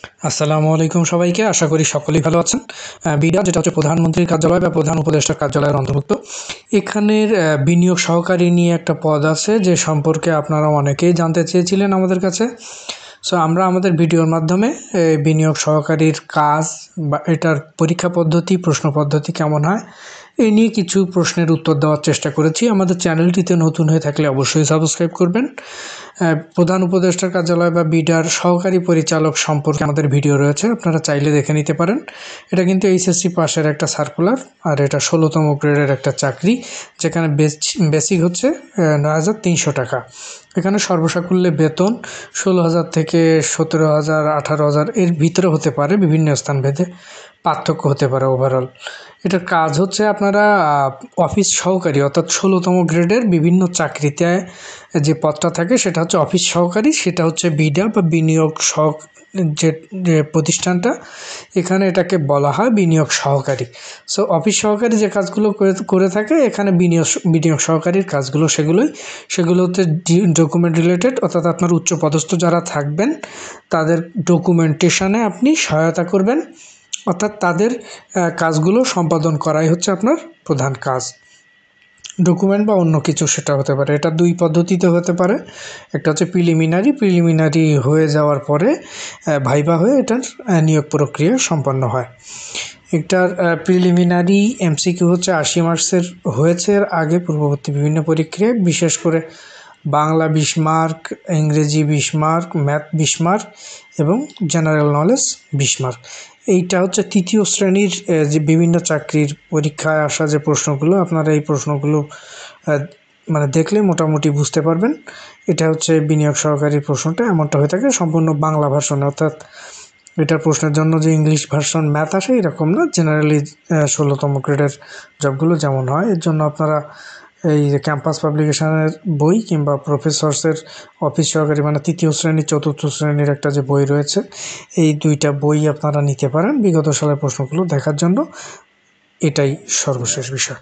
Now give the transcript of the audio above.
আসসালামু আলাইকুম সবাইকে। আশা করি সকলেই ভালো আছেন। বিডা যেটা হচ্ছে প্রধানমন্ত্রীর কার্যালয় বা প্রধান উপদেষ্টার কার্যালয়ের অন্তর্ভুক্ত। এখানের বিনিয়োগ সহকারী নিয়ে একটা পদ আছে, যে সম্পর্কে আপনারা অনেকেই জানতে চেয়েছিলেন আমাদের কাছে। সো আমরা আমাদের ভিডিওর মাধ্যমে বিনিয়োগ সহকারীর কাজ বা এটার পরীক্ষা পদ্ধতি, প্রশ্ন পদ্ধতি কেমন হয়, এই নিয়ে কিছু প্রশ্নের উত্তর দেওয়ার চেষ্টা করেছি। আমাদের চ্যানেলটিতে নতুন হয়ে থাকলে অবশ্যই সাবস্ক্রাইব করবেন। প্রধান উপদেষ্টার কার্যালয় বা বিডার সহকারী পরিচালক সম্পর্কে আমাদের ভিডিও রয়েছে, আপনারা চাইলে দেখে নিতে পারেন। এটা কিন্তু এইচএসসি পাশের একটা সার্কুলার, আর এটা 16তম গ্রেডের একটা চাকরি, যেখানে বেসিক হচ্ছে 9,300 টাকা। এখানে সর্বসাকুল্যে বেতন 16,000 থেকে 17,000, 18,000 এর ভিতরে হতে পারে, বিভিন্ন স্থান ভেদে পার্থক্য হতে পারে। ওভারঅল এটার কাজ হচ্ছে আপনারা অফিস সহকারী, অর্থাৎ 16তম গ্রেডের বিভিন্ন চাকরিতে যে পদটা থাকে সেটা হচ্ছে অফিস সহকারী। সেটা হচ্ছে বিডা বা বিনিয়োগ যে প্রতিষ্ঠানটা, এখানে এটাকে বলা হয় বিনিয়োগ সহকারী। সো অফিস সহকারী যে কাজগুলো করে থাকে, এখানে বিনিয়োগ সহকারীর কাজগুলো সেগুলোতে ডকুমেন্ট রিলেটেড, অর্থাৎ আপনার উচ্চপদস্থ যারা থাকবেন তাদের ডকুমেন্টেশনে আপনি সহায়তা করবেন, অর্থাৎ তাদের কাজগুলো সম্পাদন করাই হচ্ছে আপনার প্রধান কাজ। ডকুমেন্ট বা অন্য কিছু সেটা হতে পারে। এটা দুই পদ্ধতিতে হতে পারে। একটা হচ্ছে প্রিলিমিনারি হয়ে যাওয়ার পরে ভাইভা হয়ে এটার নিয়োগ প্রক্রিয়া সম্পন্ন হয়। এটার প্রিলিমিনারি এমসিকিউ হচ্ছে 80 মার্কসের হয়েছে এর আগে পূর্ববর্তী বিভিন্ন পরীক্ষায়, বিশেষ করে বাংলা 20 মার্ক, ইংরেজি 20 মার্ক, ম্যাথ 20 মার্ক এবং জেনারেল নলেজ 20 মার্ক। এইটা হচ্ছে তৃতীয় শ্রেণীর যে বিভিন্ন চাকরির পরীক্ষায় আসা যে প্রশ্নগুলো, আপনারা এই প্রশ্নগুলো মানে দেখলে মোটামুটি বুঝতে পারবেন। এটা হচ্ছে বিনিয়োগ সহকারী প্রশ্নটা এমনটা হয়ে থাকে, সম্পূর্ণ বাংলা ভার্সনে, অর্থাৎ এটার প্রশ্নের জন্য যে ইংলিশ ভার্সন ম্যাথ আসে এরকম না। জেনারেলি 16তম গ্রেডের জবগুলো যেমন হয়, এর জন্য আপনারা এই যে ক্যাম্পাস পাবলিকেশনের বই কিংবা প্রফেসরসের অফিস সহকারী মানে তৃতীয় শ্রেণী, চতুর্থ শ্রেণীর একটা যে বই রয়েছে, এই দুইটা বই আপনারা নিতে পারেন বিগত সালের প্রশ্নগুলো দেখার জন্য। এটাই সর্বশেষ বিষয়।